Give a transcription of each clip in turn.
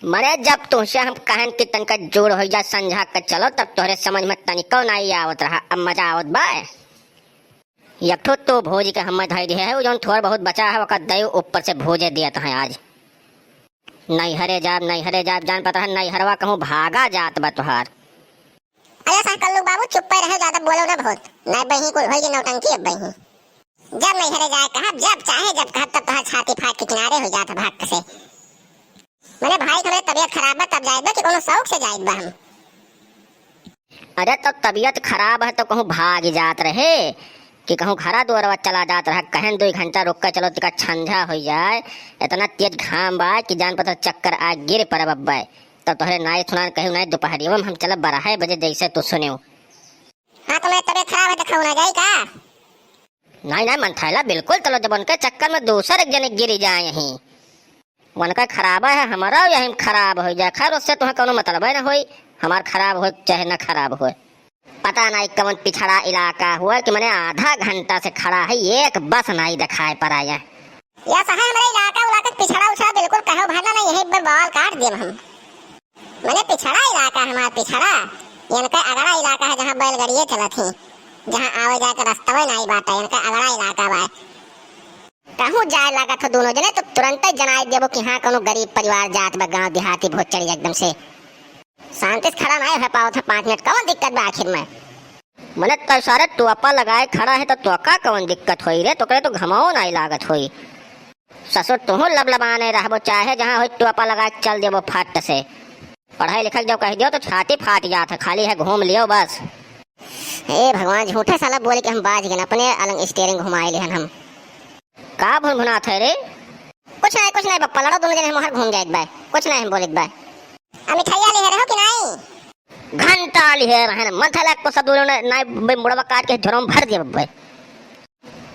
मरे जब तुमसे हम कहन की तनका जोड़ हो जा समझा कर चलो तब तोहरे समझ में तनिको नहीं आवत रहा। अब मजा आवत बा। यठो तो भोज के हम धई दिया है, जो थोड़ा बहुत बचा है वक़्त दे ऊपर से भोजे दिया तो है आज। नैहरे जाब जान पता है नैहरवा कहूँ भागा जात बा तुहार। अरे सा कल्लू बाबू चुप पे रहे, ज्यादा बोलो ना बहुत। नहीं बही कुल होई नौटंकी अब बही। जब नैहरे जाए कहा जब चाहे जब कहा तब तोहर छाती फाट के किनारे हो जाता भाग से। मैंने भाई थोड़े तबीयत खराब है तब जाए कि कोनो शौक से जाए बा हम। अरे तो तबीयत खराब है तो कहूँ भाग जात रहे कि कहूँ घरा दुआरवा चला जात रहा। कहन 2 घंटा रुक कर चलो तिका ठंडा हो जाए। इतना तेज घाम बा कि जान पता चक्कर आ गिर पर बब्बा। तो तोहरे नाई सुना कहूँ नहीं दोपहरिया में हम चल 12 बजे जैसे तू सुने। हाँ तो मैं तबीयत खराब है तो खाऊ ना जाए का? नहीं मन थैला बिल्कुल चलो, जब उनके चक्कर में दूसरे एक जने गिर जाए यहीं। उनका खराब है हमारा यहीं खराब हो जाए। खैर उससे तुम्हें कोनो मतलब है ना होई, हमार खराब हो चाहे न खराब हो। पता नहीं कौन पिछड़ा इलाका हुआ कि मैंने आधा घंटा से खड़ा है, एक बस नहीं दिखाई पड़ा है। या सहा हमारे इलाका पिछड़ा उछड़ा बिल्कुल कहो भाना नहीं, यही पर बाल काट दिए हम। मैंने पिछड़ा इलाका हमारा पिछड़ा इनका अगड़ा इलाका है जहाँ बैलगाड़ियाँ चलत थी, जहाँ आवे जाए का रास्ता नहीं बात है। इनका अगड़ा इलाका बा। कहूँ जाए लगा था दोनों जने तो तुरंत ही जनाई देबो कि हाँ कोनो गरीब परिवार जात बा, गांव देहाती बहुत चढ़ी एकदम से। शांति से खड़ा नहीं है पाओ था 5 मिनट, कौन दिक्कत बा आखिर में? मने तो सारे टोपा लगाए खड़ा है तो टोका कौन दिक्कत होई रे? तोकरे तो घमाओ नहीं लागत होई। ससुर तुम लबलबाने रहबो चाहे जहाँ हो टोपा लगा चल देबो फट से। पढ़ाई लिखल जब कह दियो तो छाती फाट जात है, खाली है घूम लियो बस। हे भगवान झूठे साला बोल के हम बाज गए, अपने अलग स्टीयरिंग घुमाए लिहन हम। का भुनभुना थे रे? कुछ नहीं बप्पा लड़ो दोनों जने मोहर घूम जाए बा। कुछ नहीं हम बोलित बा। मिठाइया ले रहो कि नहीं? घंटा लिए रहन मन था लाग को सब दोनों ने मुड़वा काट के झरों भर दिया बब्बे।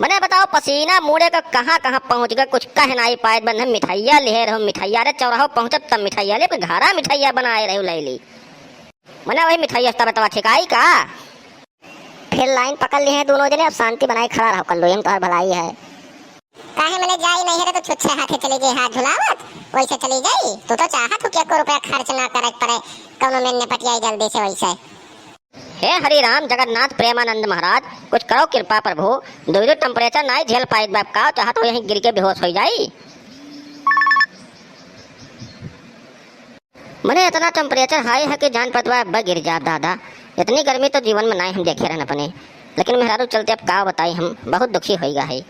मने बताओ पसीना मुड़े का कहाँ पहुँच गए, कुछ कह नहीं पाए। बन मिठाइया ले रहो, मिठाइया रे चौराहो पहुँचत तब मिठाइया ले, घरा मिठाइया बनाए रहे लैली। मने वही मिठाइया तब ठिकाई का। फिर लाइन पकड़ ली है दोनों जने, अब शांति बनाए खड़ा रहो कर लो, हम तो भलाई है। काहे मैंने जाई नहीं है तो छुच्छे हाथे चली गई हाथ झुलावत वैसे चली गई। तू तो चाहत हो कि 1 रुपया खर्च ना करे पड़े, कौनो में निपटियाई जल्दी से वैसे। हे हरि राम जगन्नाथ प्रेमानंद महाराज कुछ करो कृपा प्रभु। 2 टेम्परेचर नहीं झेल पाई बाप का चाहत हो यहीं गिर के बेहोश हो जाई। मने इतना टेम्परेचर हाई है कि जान पतवा गिर जा दादा। इतनी गर्मी तो जीवन में नहीं हम देखे रहन अपने, लेकिन मेहरारू चलते अब का बताई हम बहुत दुखी हो गया है।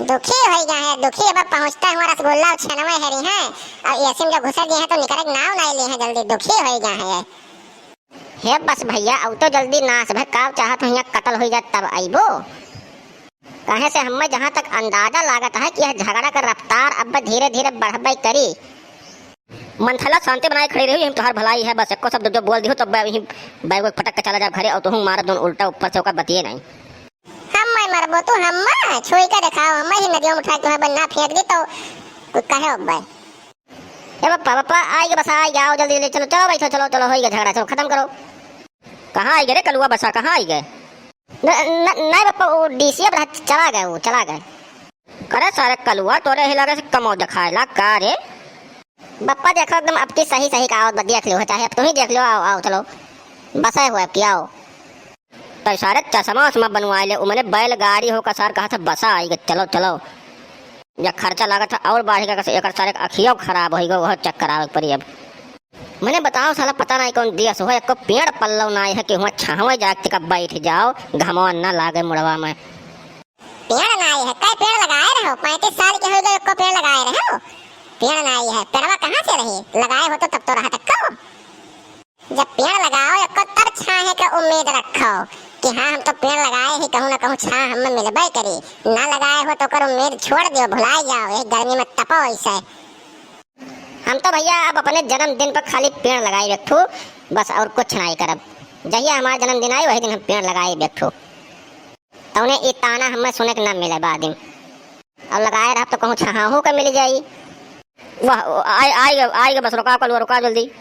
दुखी हो गया है? दुखी अब पहुंचता है हमारा रसगुल्ला और छनवे हेरी है और ऐसे में जब घुसा दिए हैं तो निकल नाव नहीं लिए हैं जल्दी। दुखी हो गया है। हे बस भैया अब तो जल्दी नाच भाई का चाहत हो कतल हो जाए तब आइबो। कहे से हमें जहाँ तक अंदाजा लागत है कि यह झगड़ा का रफ्तार अब धीरे धीरे बढ़बई करी। मनथला शांति बनाए खड़ी रही, हम तुम्हार भलाई है बस। एको शब्द जो बोल दियो तो बैग फटक के चला जा घरे और तुम मार दोनों उल्टा ऊपर से होकर बतिए नहीं। हम मरबो तो हम छुई का दिखाओ, हम ही नदियों में उठा के बन्ना फेंक दी तो कुछ कहे अब्बा। ए पापा आइए बस आ जाओ जल्दी जल्दी चलो बैठो चलो हो गया झगड़ा, चलो खत्म करो। कहाँ आई गए रे कलुआ बसा, कहाँ आई गए? नहीं पापा वो डीसी अब चला गए। करे सारे कलुआ तोरे ही लगे से कमो दिखाएला का रे? बप्पा देखो एकदम अब की सही का आओ देख लो, चाहे अब तुम ही देख लो। आओ चलो बसा हुआ अब आओ। तो सारे चश्मा उस्मा बनवाए ले मैंने बैलगाड़ी हो का सार कहा था बसा आई गए चलो। या खर्चा लागत था और बढ़ेगा एक सारे अखियों खराब हो गए वह चक्कर आवे पड़ी। अब मैंने बताओ साला पता नहीं कौन दिया सो है को पेड़ पल्लव ना है कि वहाँ छावे जाके का बैठ जाओ घमवा ना लागे मुड़वा में। पेड़ ना है कई पेड़ लगाए रहो 35 साल के हो गए को पेड़ लगाए रहो। पेड़ ना है पेड़वा कहाँ से रही? लगाए हो तो तब तो रहा तक जब पेड़ लगाओ तब छाहे का उम्मीद रखो कि हाँ हम तो पेड़ लगाए ही कहूँ ना कहूँ छा हमें मिलबे करी। ना लगाए हो तो कर उम्मीद छोड़ दियो, भुलाई जाओ एक गर्मी में तपो ऐसे। हम तो भैया अब अपने जन्मदिन पर खाली पेड़ लगाई रखो बस और कुछ नहीं करब। जहिया हमारा जन्मदिन आई वही दिन हम पेड़ लगाए बैठो तो उन्हें ये ताना हमें सुने के ना मिले बाद दिन। और लगाए रह तो कहूँ छाहू का मिल जाई। वाह आएगा बस रुका जल्दी।